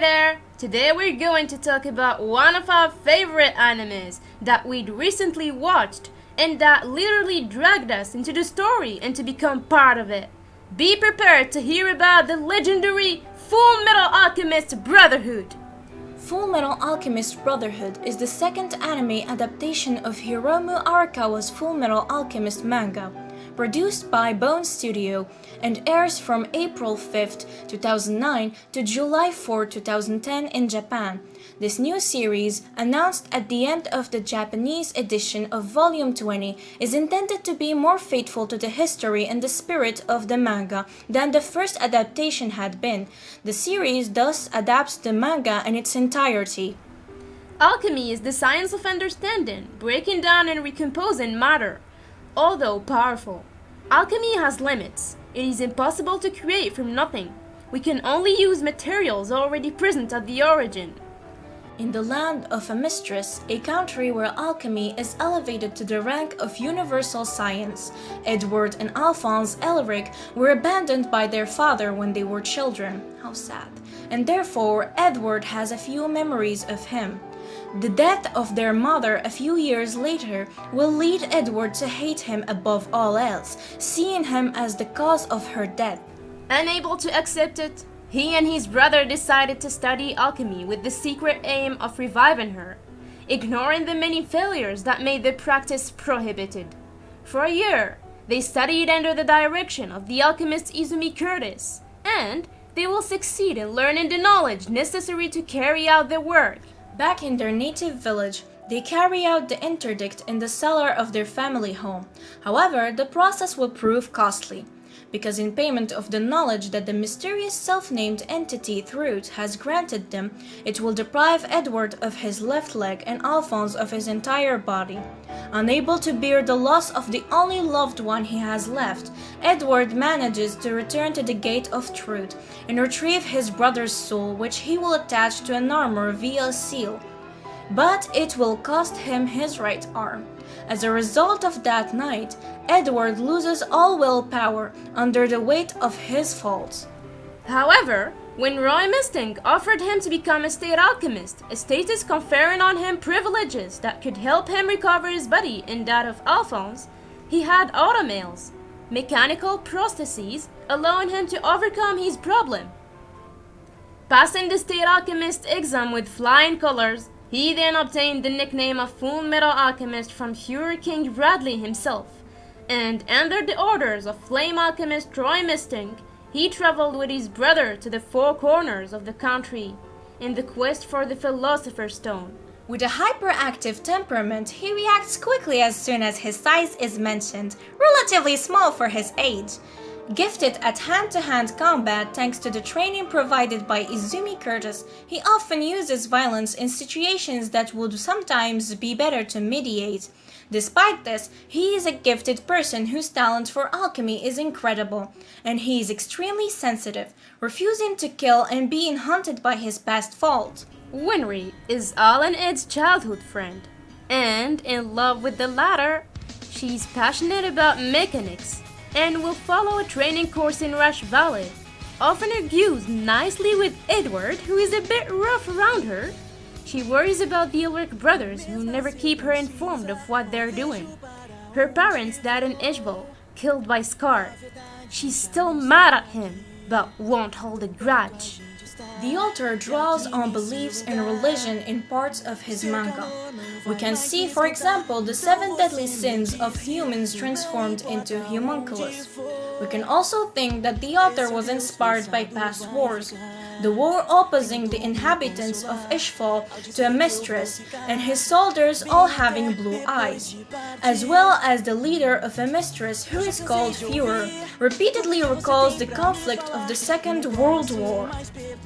there! Today we're going to talk about one of our favorite animes that we'd recently watched and that literally dragged us into the story and to become part of it. Be prepared to hear about the legendary Full Metal Alchemist Brotherhood. Full Metal Alchemist Brotherhood is the second anime adaptation of Hiromu Arakawa's Full Metal Alchemist manga, produced by Bone Studio and airs from April 5, 2009 to July 4, 2010 in Japan. This new series, announced at the end of the Japanese edition of Volume 20, is intended to be more faithful to the history and the spirit of the manga than the first adaptation had been. The series thus adapts the manga in its entirety. Alchemy is the science of understanding, breaking down and recomposing matter. Although powerful, alchemy has limits. It is impossible to create from nothing. We can only use materials already present at the origin. In the land of a mistress, a country where alchemy is elevated to the rank of universal science, Edward and Alphonse Elric were abandoned by their father when they were children. How sad. And therefore, Edward has a few memories of him. The death of their mother a few years later will lead Edward to hate him above all else, seeing him as the cause of her death. Unable to accept it, he and his brother decided to study alchemy with the secret aim of reviving her, ignoring the many failures that made the practice prohibited. For a year, they studied under the direction of the alchemist Izumi Curtis, and they will succeed in learning the knowledge necessary to carry out their work. Back in their native village, they carry out the interdict in the cellar of their family home. However, the process will prove costly, because in payment of the knowledge that the mysterious self-named entity Thrud has granted them, it will deprive Edward of his left leg and Alphonse of his entire body. Unable to bear the loss of the only loved one he has left, Edward manages to return to the Gate of Truth and retrieve his brother's soul, which he will attach to an armor via a seal. But it will cost him his right arm. As a result of that night, Edward loses all willpower under the weight of his faults. However, when Roy Mustang offered him to become a state alchemist, a status conferring on him privileges that could help him recover his body and that of Alphonse, he had automails, mechanical prostheses, allowing him to overcome his problem. Passing the state alchemist exam with flying colors, he then obtained the nickname of Full Metal Alchemist from Fuhrer King Bradley himself, and under the orders of Flame Alchemist Roy Mustang, he traveled with his brother to the four corners of the country in the quest for the Philosopher's Stone. With a hyperactive temperament, he reacts quickly as soon as his size is mentioned, relatively small for his age. Gifted at hand-to-hand combat thanks to the training provided by Izumi Curtis, he often uses violence in situations that would sometimes be better to mediate. Despite this, he is a gifted person whose talent for alchemy is incredible, and he is extremely sensitive, refusing to kill and being haunted by his past fault. Winry is Al and Ed's childhood friend, and in love with the latter, she's passionate about mechanics and will follow a training course in Rush Valley. Often argues nicely with Edward, who is a bit rough around her. She worries about the Ulrich brothers, who never keep her informed of what they're doing. Her parents died in Ishbal, killed by Scar. She's still mad at him, but won't hold a grudge. The author draws on beliefs and religion in parts of his manga. We can see, for example, the 7 deadly sins of humans transformed into homunculus. We can also think that the author was inspired by past wars. The war opposing the inhabitants of Ishval to a mistress, and his soldiers all having blue eyes, as well as the leader of a mistress who is called Fuhrer, repeatedly recalls the conflict of the Second World War.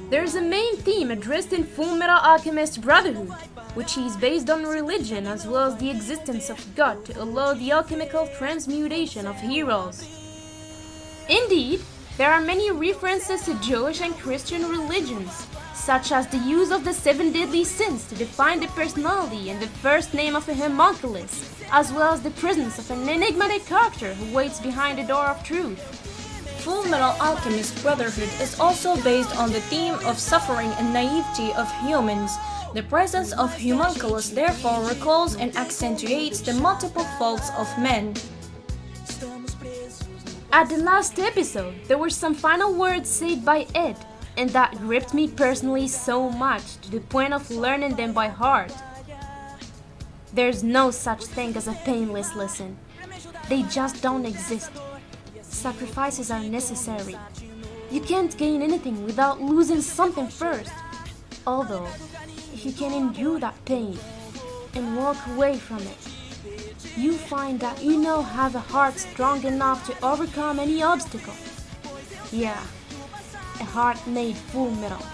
There's a main theme addressed in Full Metal Alchemist Brotherhood, which is based on religion as well as the existence of God to allow the alchemical transmutation of heroes. Indeed, there are many references to Jewish and Christian religions, such as the use of the 7 deadly sins to define the personality and the first name of a homunculus, as well as the presence of an enigmatic character who waits behind the door of truth. Full Metal Alchemist Brotherhood is also based on the theme of suffering and naivety of humans. The presence of homunculus therefore recalls and accentuates the multiple faults of men. At the last episode, there were some final words said by Ed, and that gripped me personally so much to the point of learning them by heart. There's no such thing as a painless lesson. They just don't exist. Sacrifices are necessary. You can't gain anything without losing something first. Although, if you can endure that pain and walk away from it, you find that you now have a heart strong enough to overcome any obstacle. Yeah, a heart made full metal.